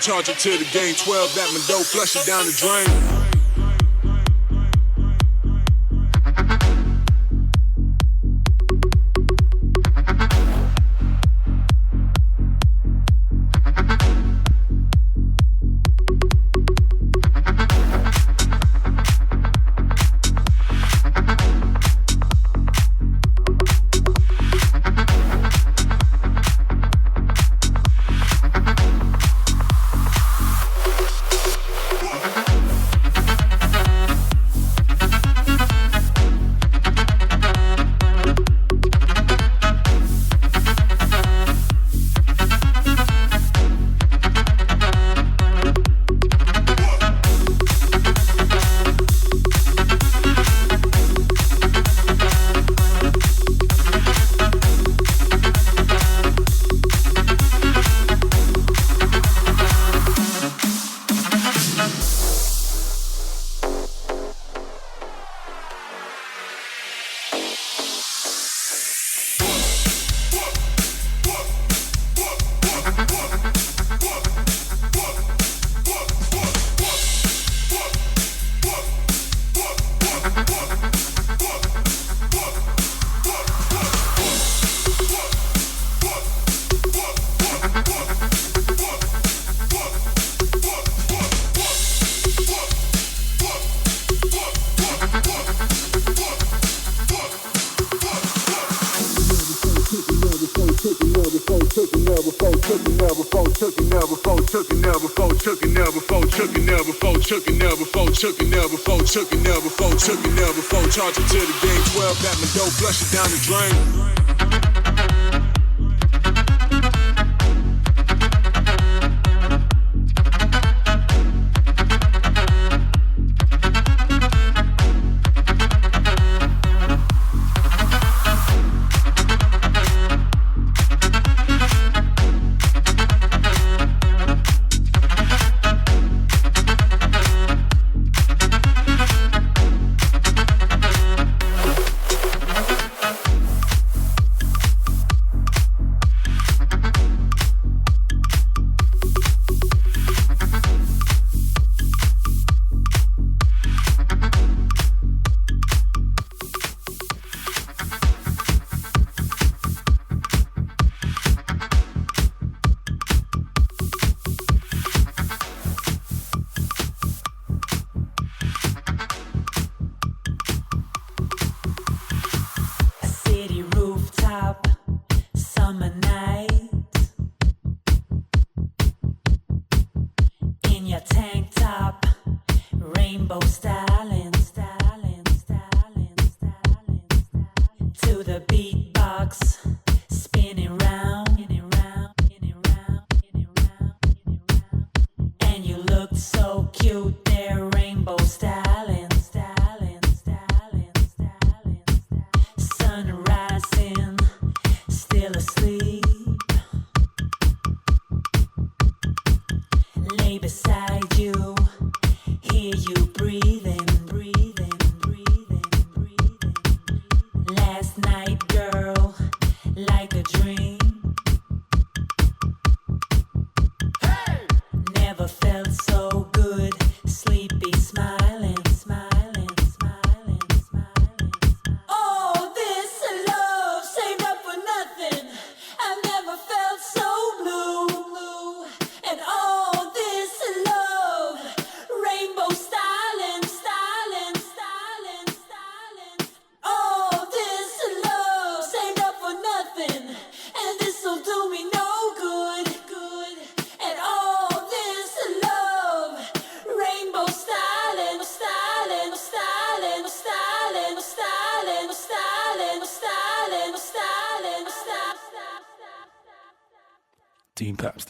Charge it to the game 12, that my dope, flush it down the drain. Charge it to the game 12, that my dope, flush it down the drain.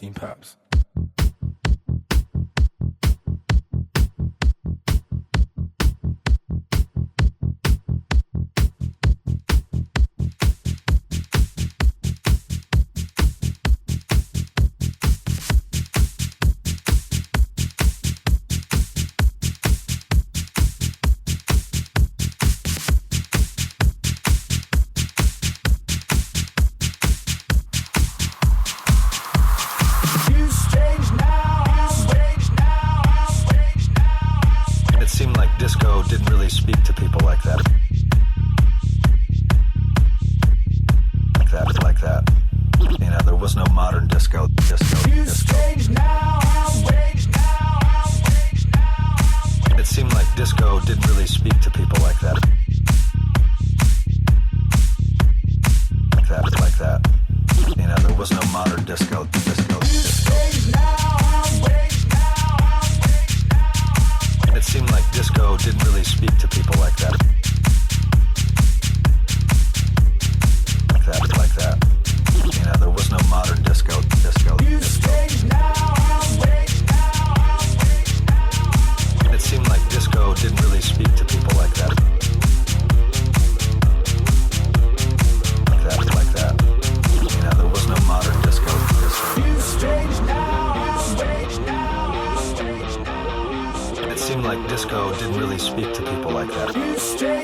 Dean Paps. Like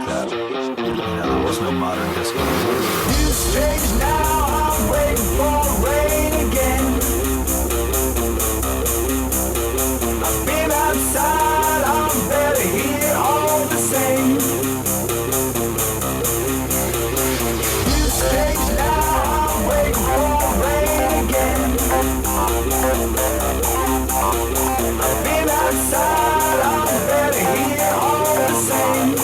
that. You know, there was no modern disco. You strange now, I'm waiting for rain again. I've been outside, I'm better here, all the same. You strange now, I'm waiting for rain again. I've been outside, I'm better here, all the same.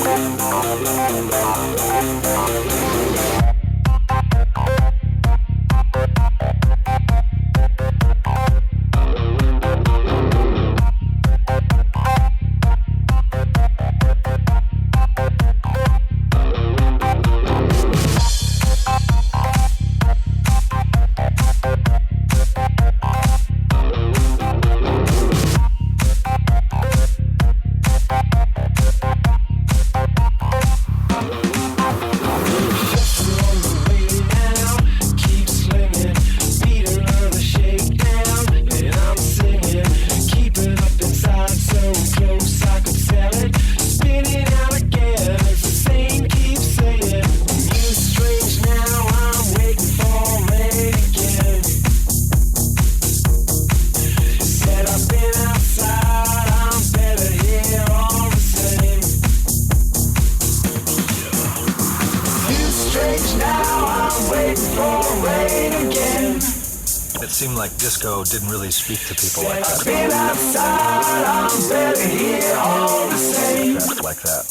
Disco didn't really speak to people like that. I've been outside, I'm better here, all the same. Like that.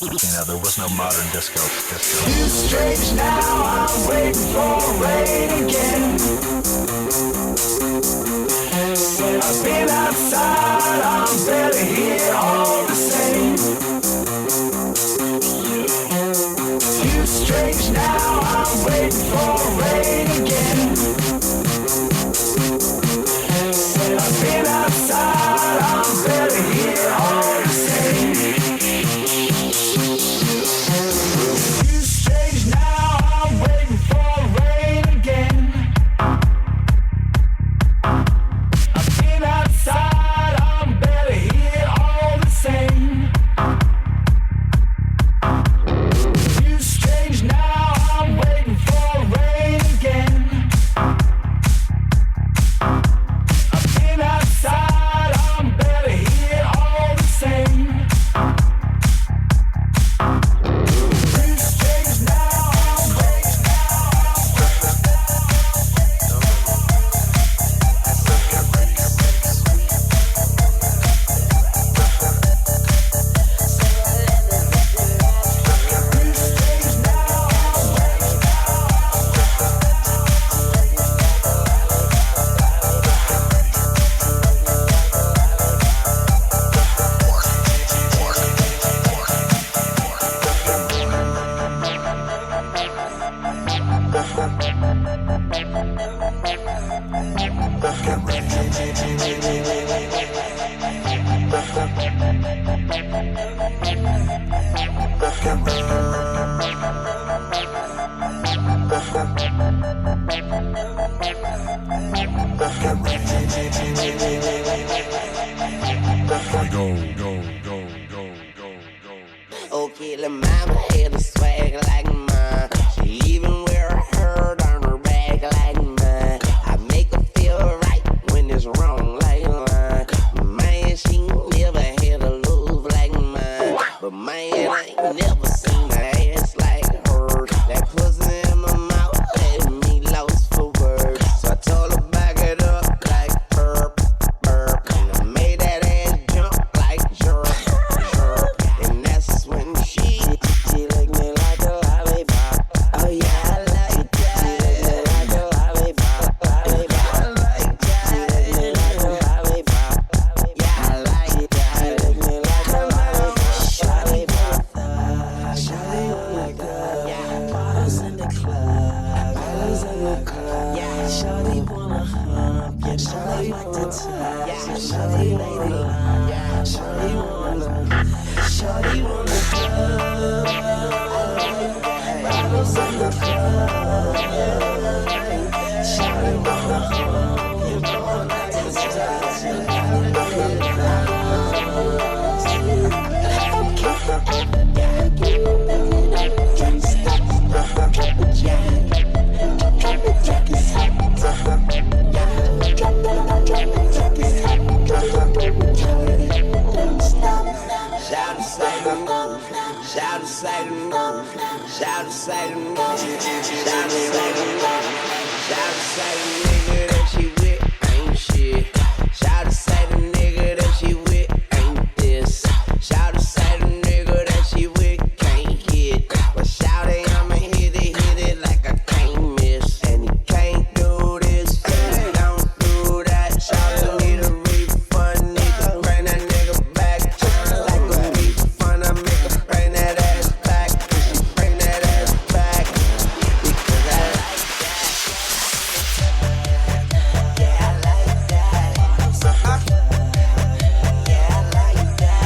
You know, there was no modern disco. You strange now, I'm waiting for rain again. I've been outside, I'm better here, all the same. You strange now, I'm waiting for rain again. I've been outside, I'm better here, all the same. You strange now, I'm waiting for rain again. I've been outside, I'm better here, all the same. You strange now, I'm waiting for rain again. Outside, I'm better here, all the same. You strange now, I'm waiting Okay, the mama had a swag like mine. She even wear a hurt on her back like mine. I make her feel right when it's wrong like mine. Man, she never had a love like mine. But man, I ain't never seen her ass like hers. That pussy in my mouth had me lost for words. So I told her back it up like burp, burp. And I made that ass jump like jerk, jerk. And that's when she licked me like a lollipop. Oh yeah, I like that. She licked me like a lollipop, lollipop. I like that. She licked me like a lollipop. Yeah, I like that. She licked me like a lollipop, lollipop. Shout to say the news. Shout to say the news. Shout to say the news. Shout to say the nigga that she with ain't shit. Shout to say the nigga that she with ain't this. Shout to say the nigga that she with can't hit. But shout it, I'ma hit it like I can't miss. And he can't do this, and he don't do that. Shout to need a refund, need to bring that nigga back. Like a refund, I make her bring that ass back. She bring that ass back because I like that. Yeah, I like that. Yeah, I like that.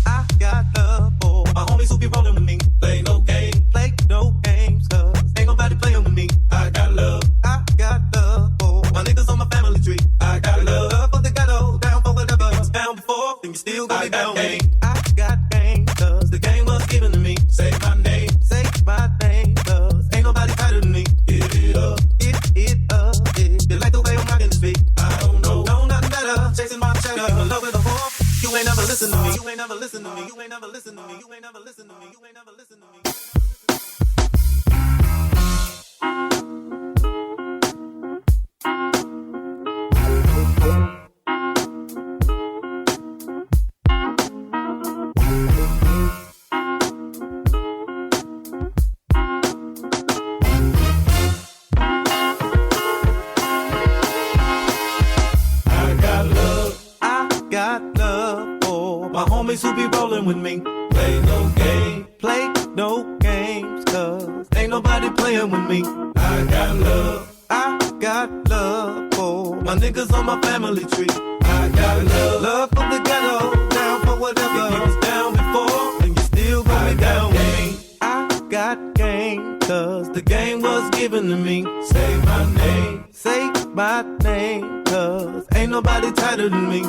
I got love for my homies who be rolling with me. Play no games, cause ain't nobody playing with me. I got love for my niggas on my family tree. I got love for the ghetto, down for whatever. You was down before, then you still gonna be down with me. I got game, cause the game was given to me. Say my name, cause ain't nobody tighter than me. Give it up, you like the way I'm rocking this beat. I don't know nothing better, chasing my cheddar. You in love with a whore, you ain't never listen to me. You ain't never listen to me. You ain't never listen to me. You ain't never listen to me. You ain't never listen to me. I got love for my homies who be rolling with me. Play no games, cause ain't nobody playing with me. I got love for my niggas on my family tree. I got love for the ghetto, down for whatever. If you was down before, then you still gonna be down with me. I got game, cause the game was given to me. Say my name, cause ain't nobody tighter than me.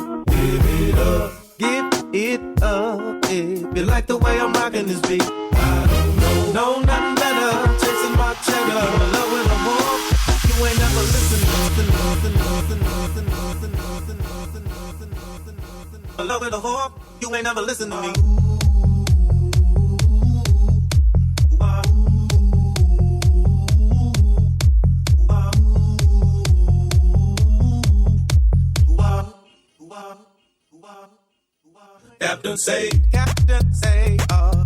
Give it up, if you like the way I'm rocking this beat. I don't know nothing better, chasing my cheddar. I'm in love with a whore, you ain't never listened. In love with a whore, you ain't never listened to me. Captain say,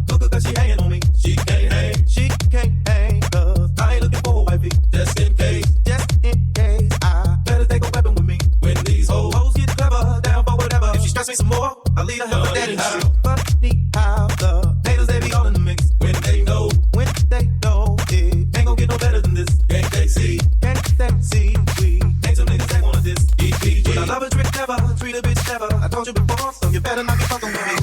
look cause she hanging on me. She can't hang, cause I ain't looking for a wifey. Just in case, I better take a weapon with me. When these hoes get clever, down for whatever. If she stress me some more, I'll leave her hell for daddy. Funny how the haters, they be all in the mix. When they know, it ain't gon' get no better than this. Can't they see, we ain't some niggas that wanna diss. EPG, when I love a trick never, treat a bitch never. I told you before, so you better not be fucking with me.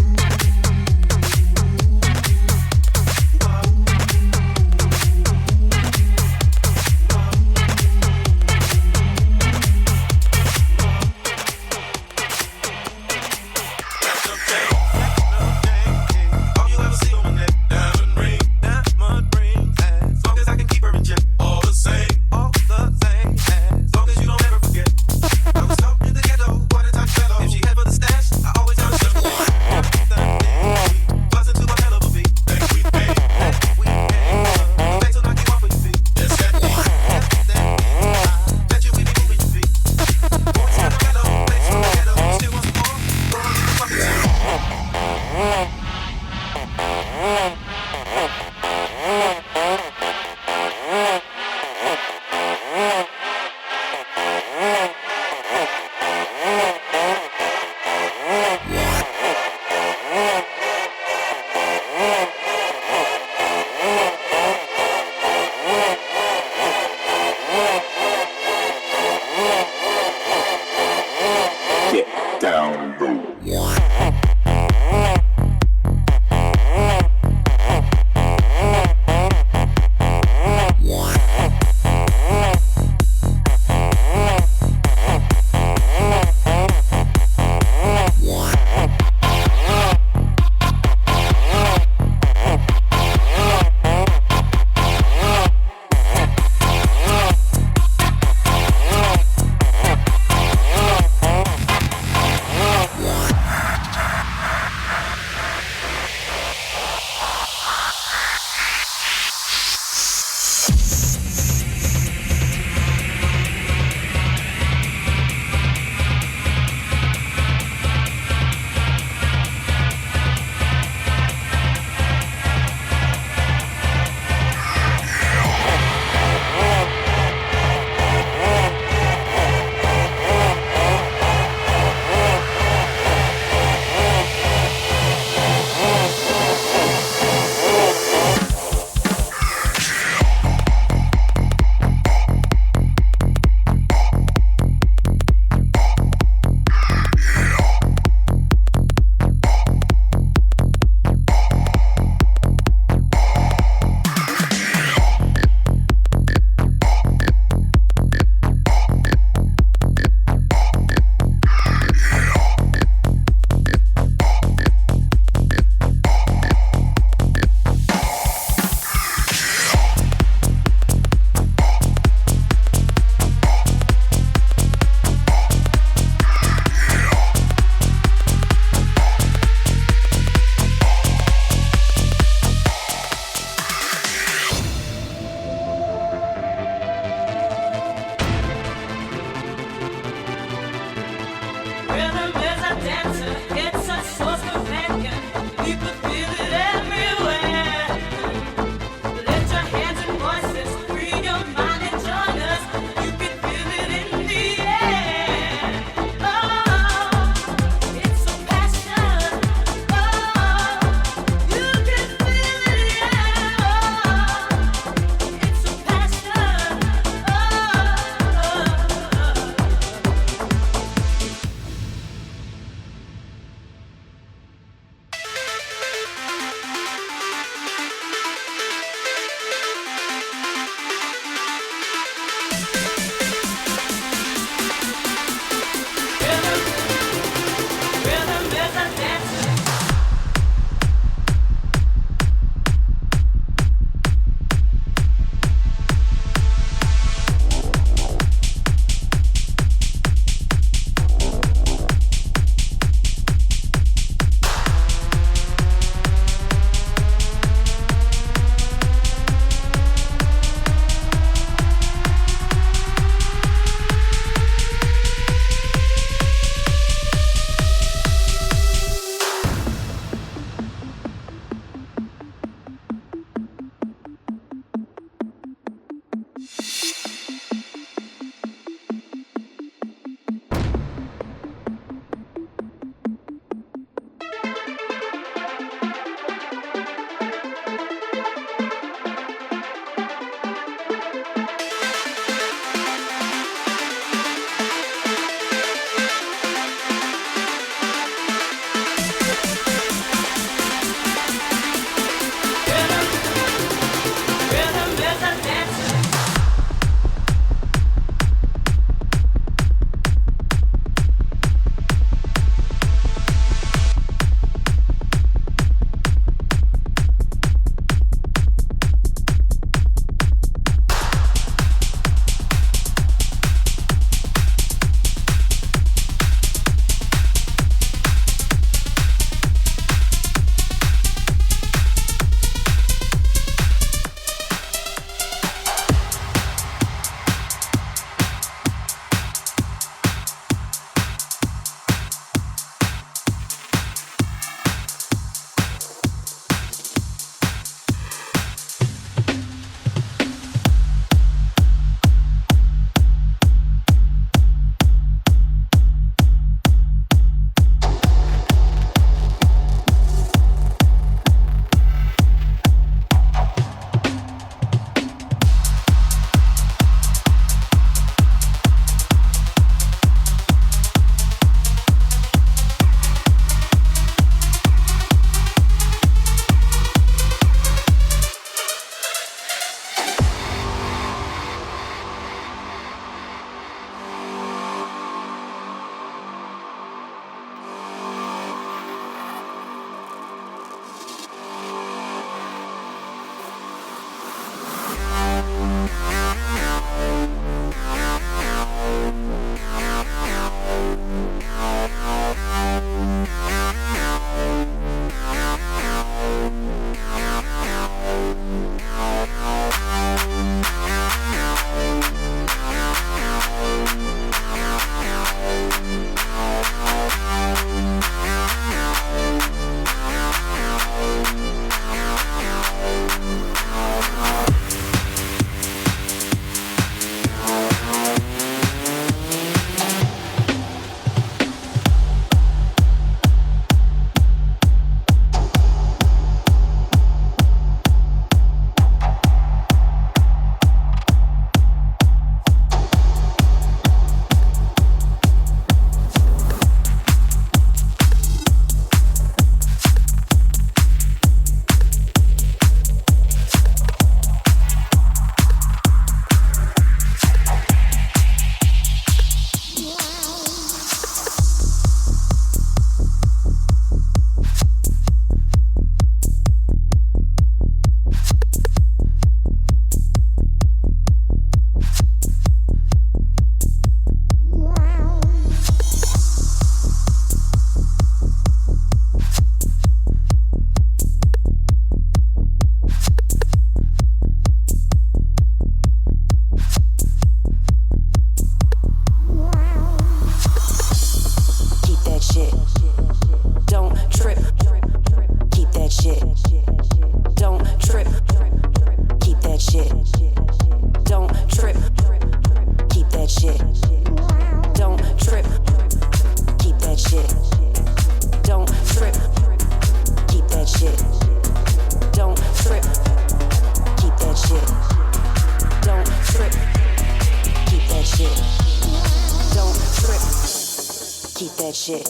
that shit.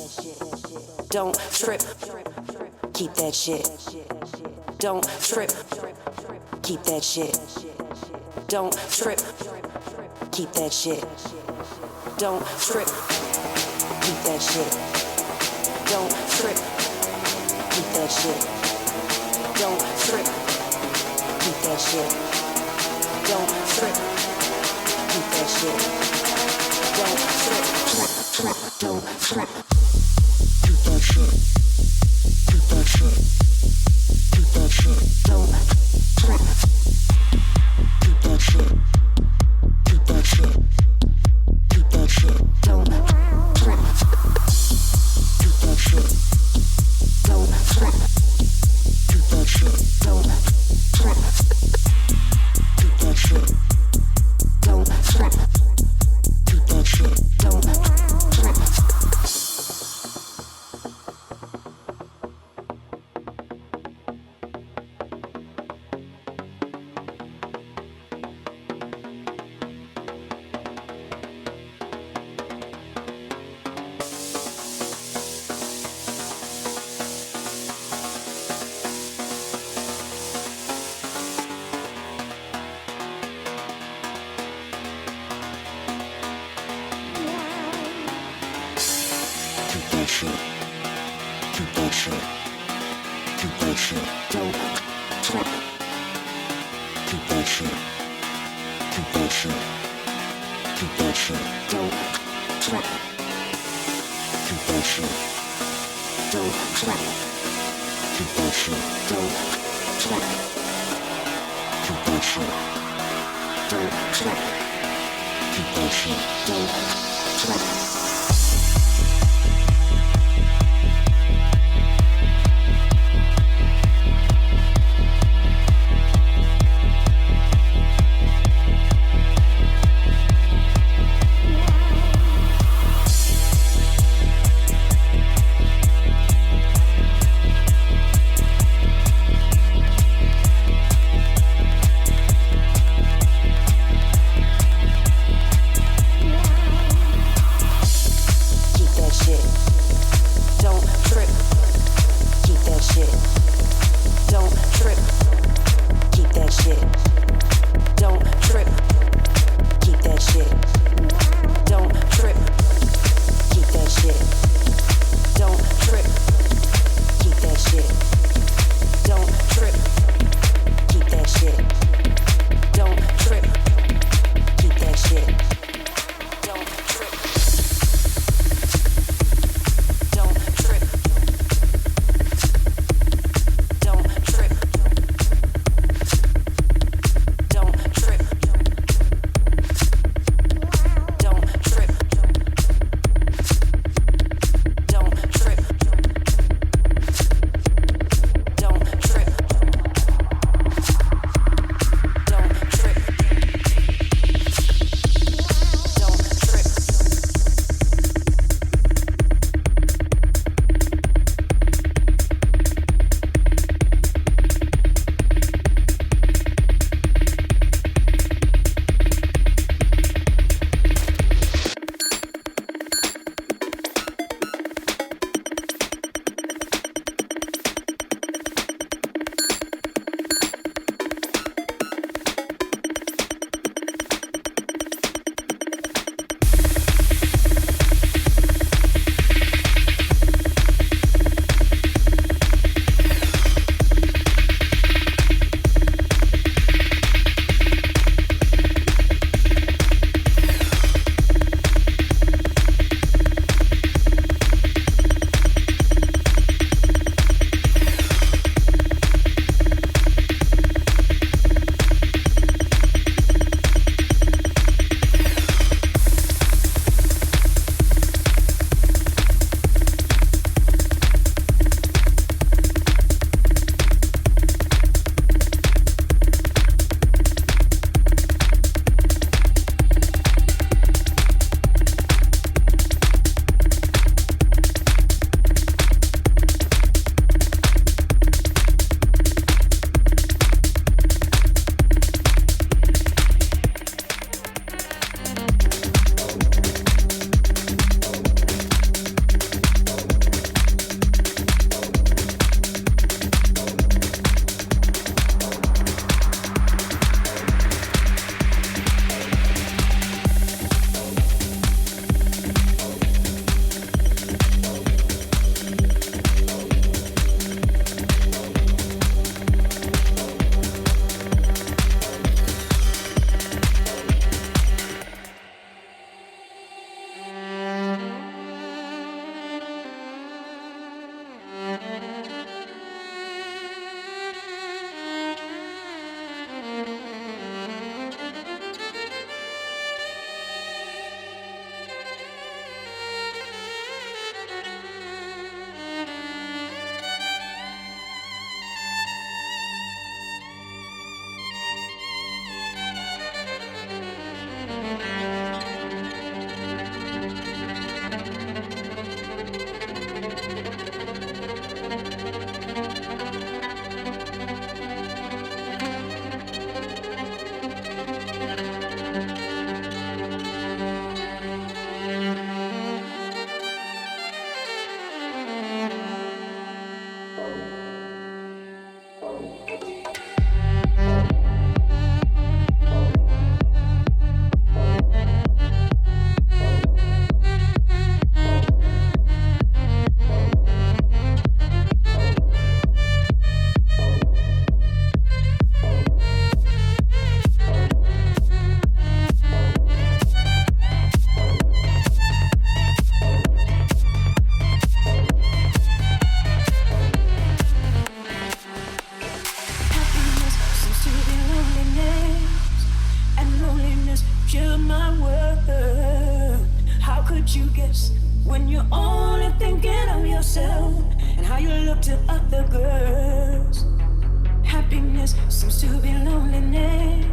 Don't trip. Keep that shit. Don't trip. Keep that shit. Don't trip. Keep that shit. Don't trip. Keep that shit. Don't trip. Keep that shit. Don't trip. Keep that shit. Don't trip. Keep that shit. Don't trip. Don't trip. Keep that shit. Keep that shit. Keep that shit. Don't trip. Keep that shit. Keep that shit. Keep that shit. Don't trip. Keep that shit. Don't trip. Keep that shit. Don't trip. Keep that shit. Don't trip. Keep that shit. Don't trip. could you guess when you're only thinking of yourself and how you look to other girls? Happiness seems to be loneliness,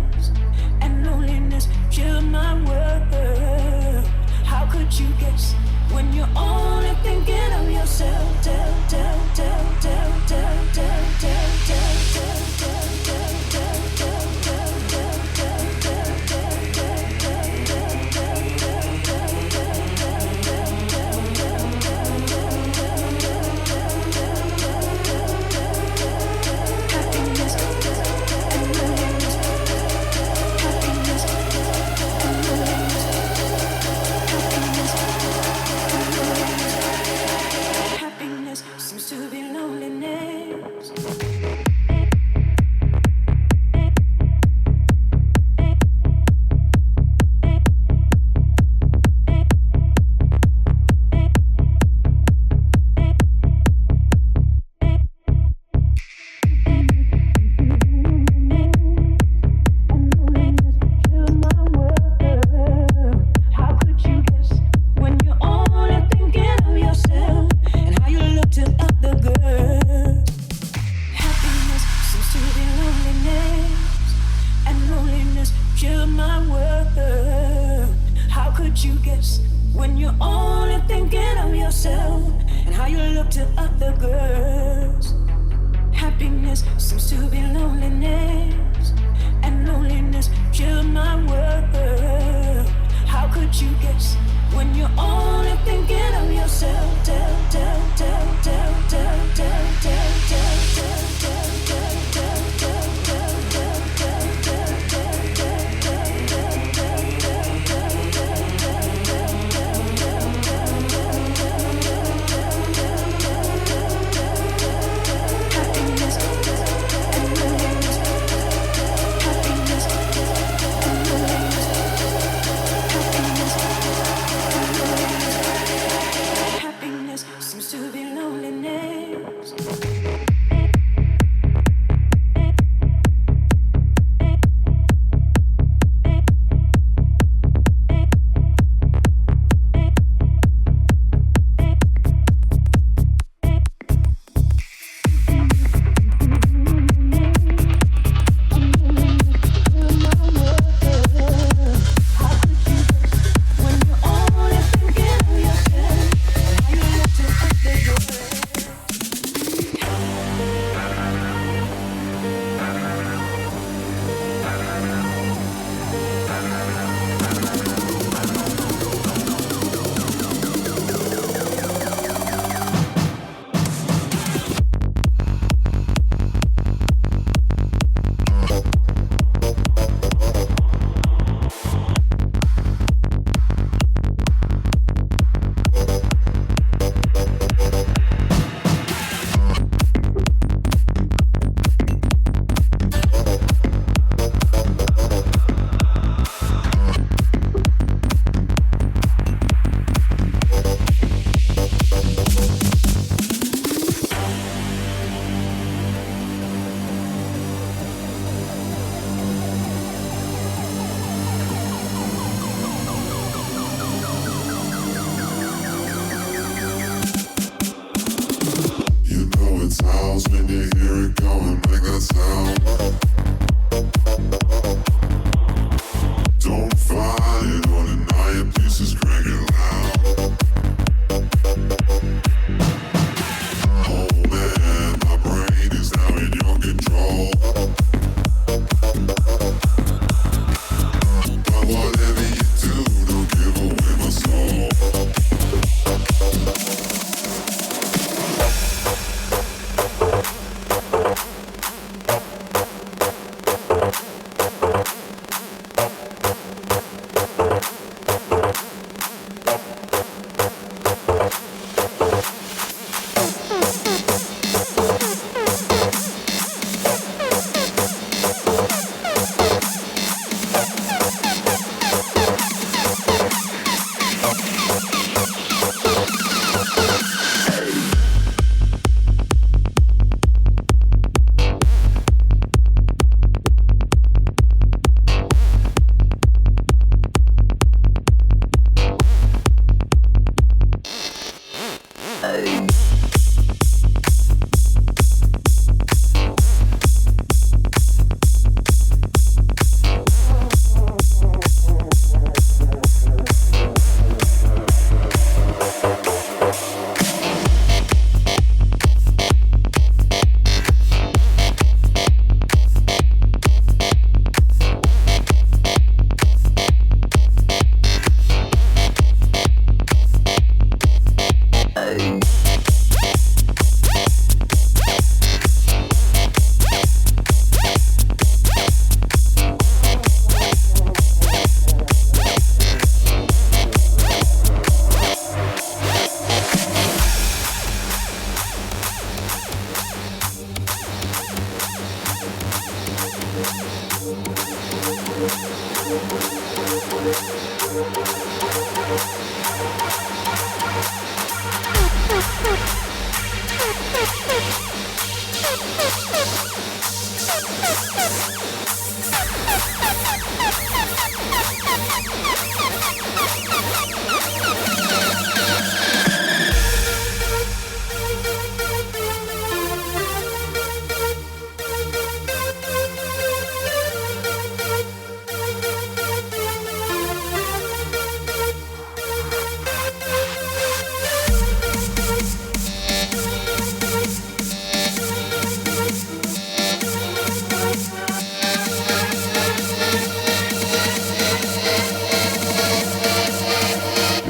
and loneliness killed my world. How could you guess when you're only thinking of yourself? Tell, tell, tell, tell, tell, tell, tell, tell, tell, tell, tell, tell, tell, tell, tell, tell, happiness and loneliness, happiness and loneliness, happiness seems to be loneliness.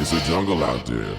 It's a jungle out there.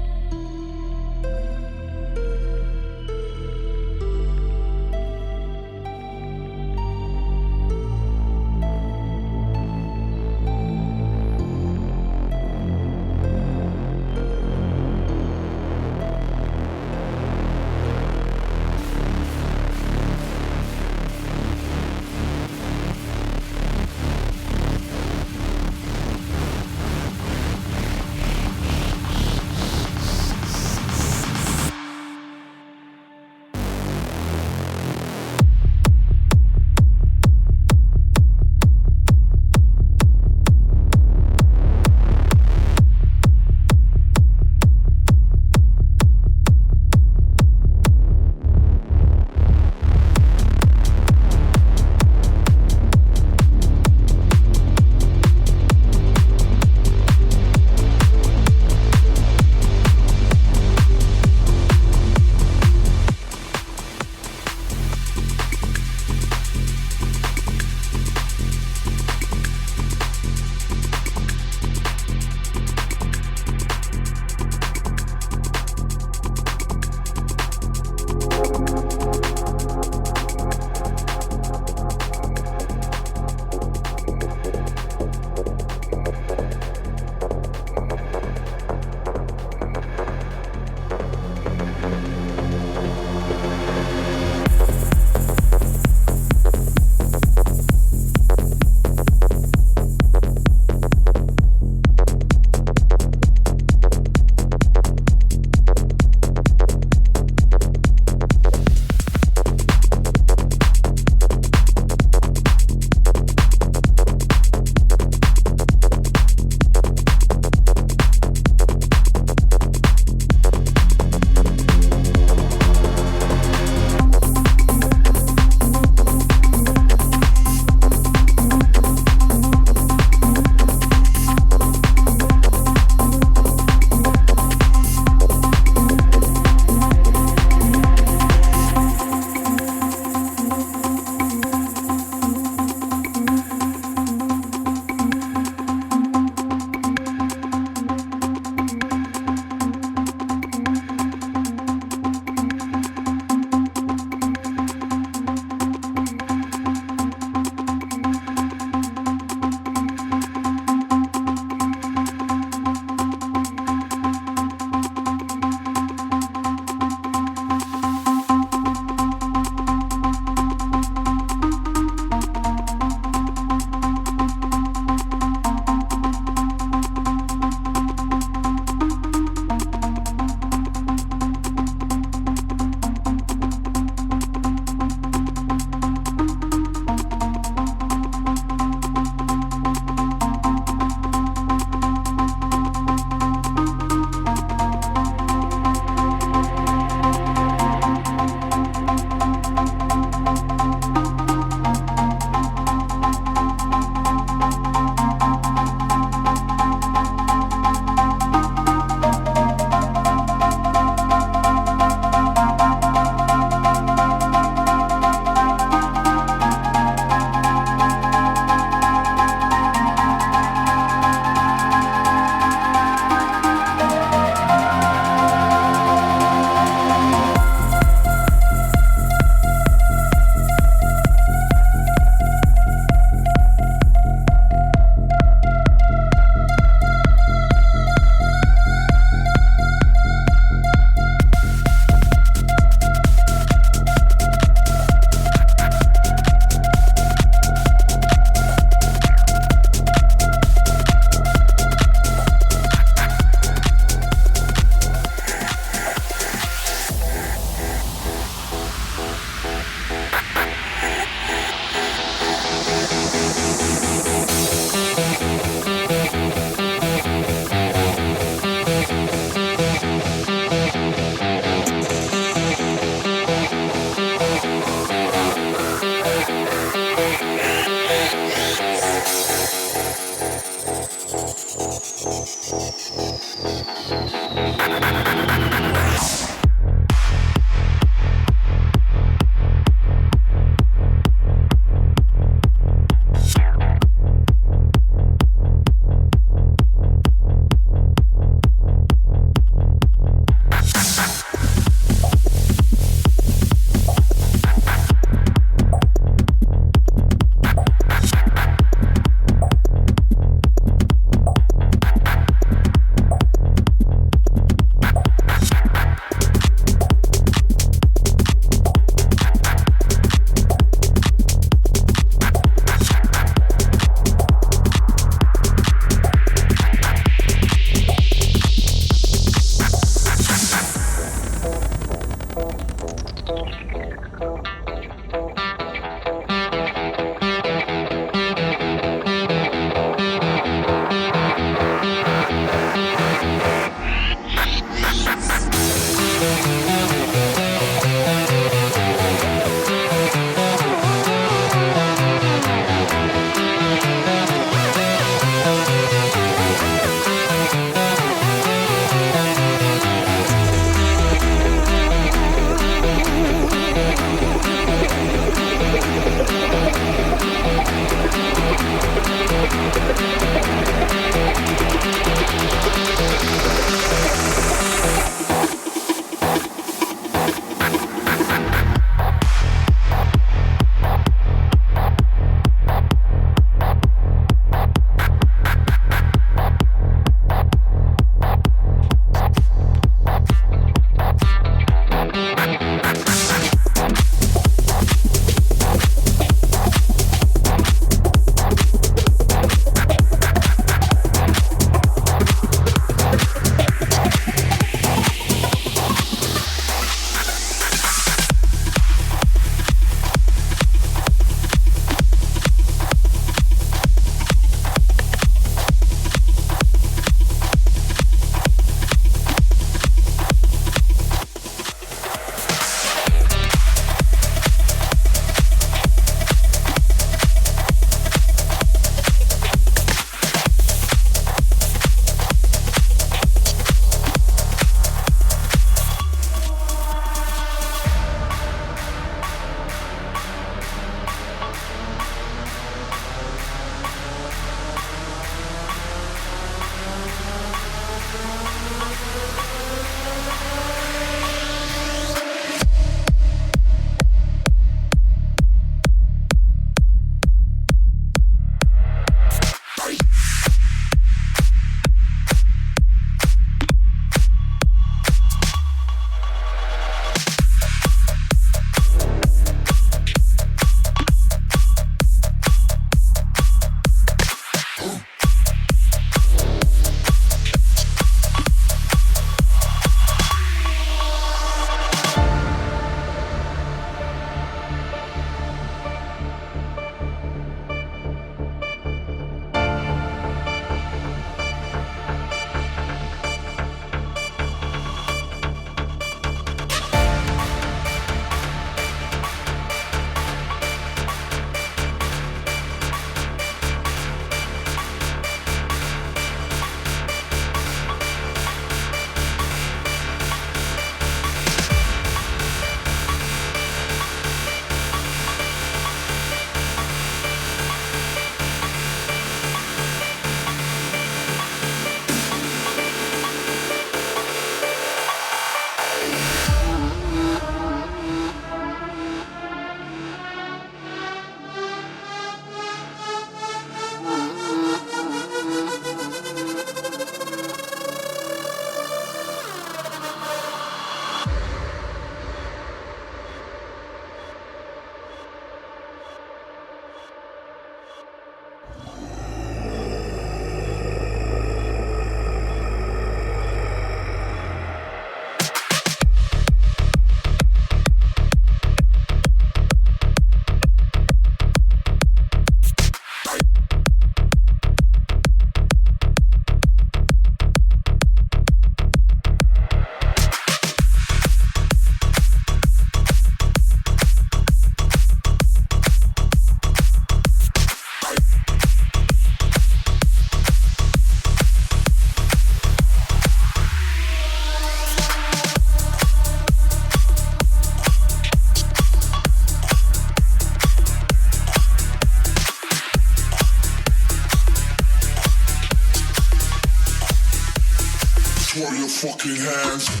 throw your fucking hands.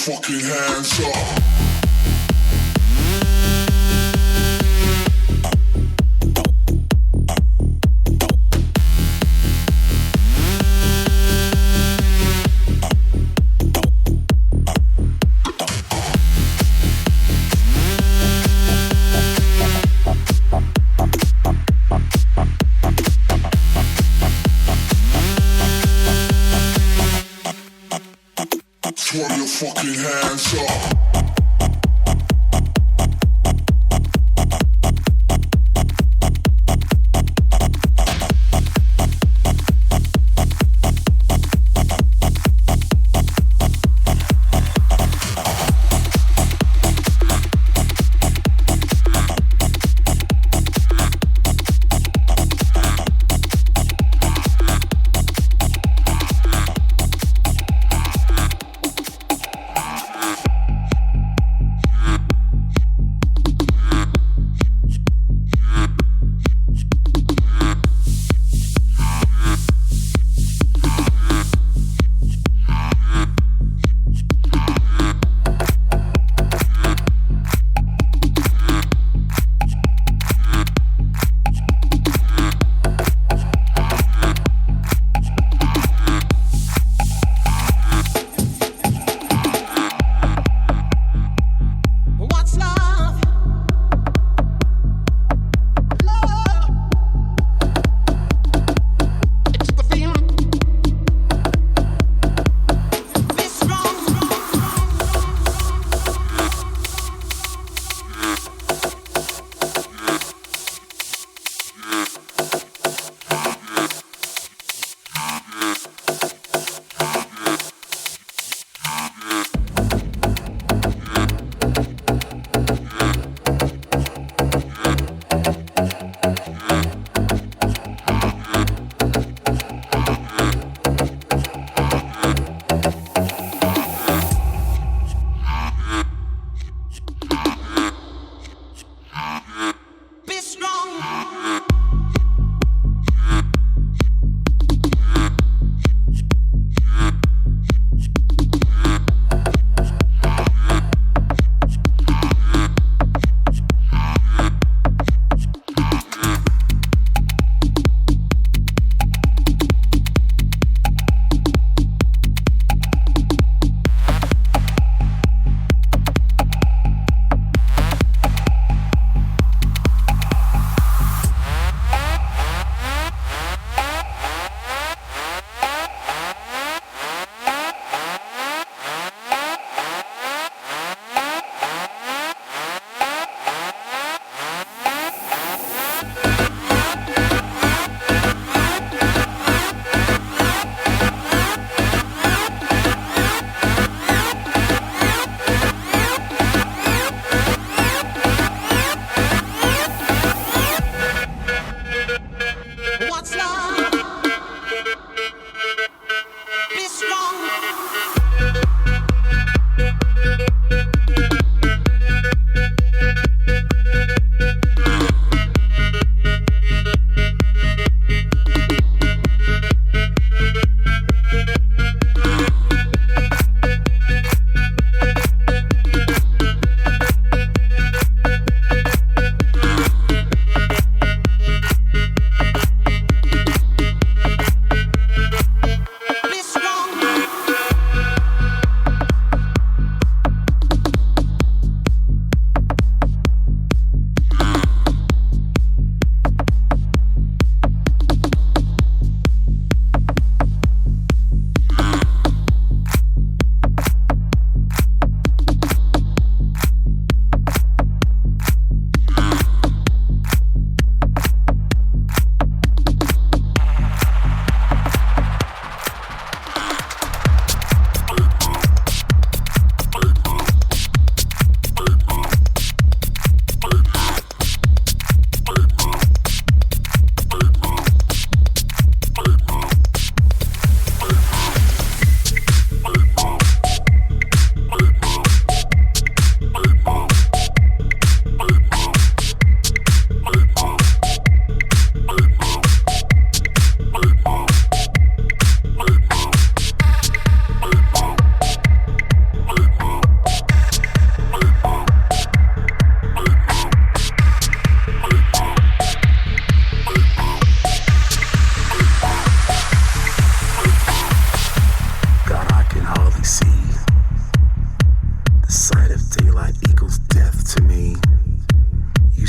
fucking hands up. Throw your fucking hands up.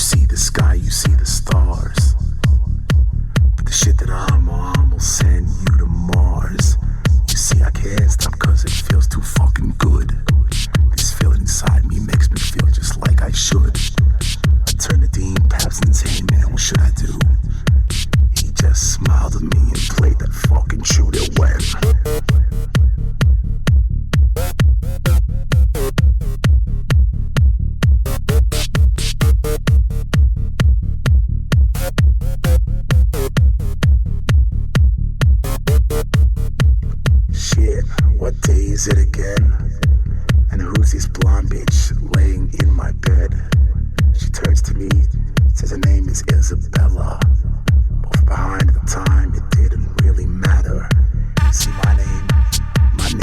see the sky, you see the stars. But the shit that I'm on will send you to Mars. You see, I can't stop cause it feels too fucking good. This feeling inside me makes me feel just like I should. I turned to Dean Paps and said, hey man, what should I do? He just smiled at me and played that fucking shoot it went. Shit, what day is it again? And who's this blonde bitch laying in my bed? She turns to me, says her name is Isabella. But from behind at the time, it didn't really matter. You see, my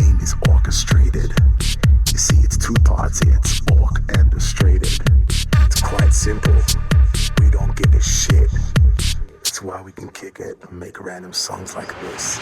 name is Orkestrated. You see, it's two parts, it's orchestrated. It's quite simple, we don't give a shit. That's why we can kick it and make random songs like this.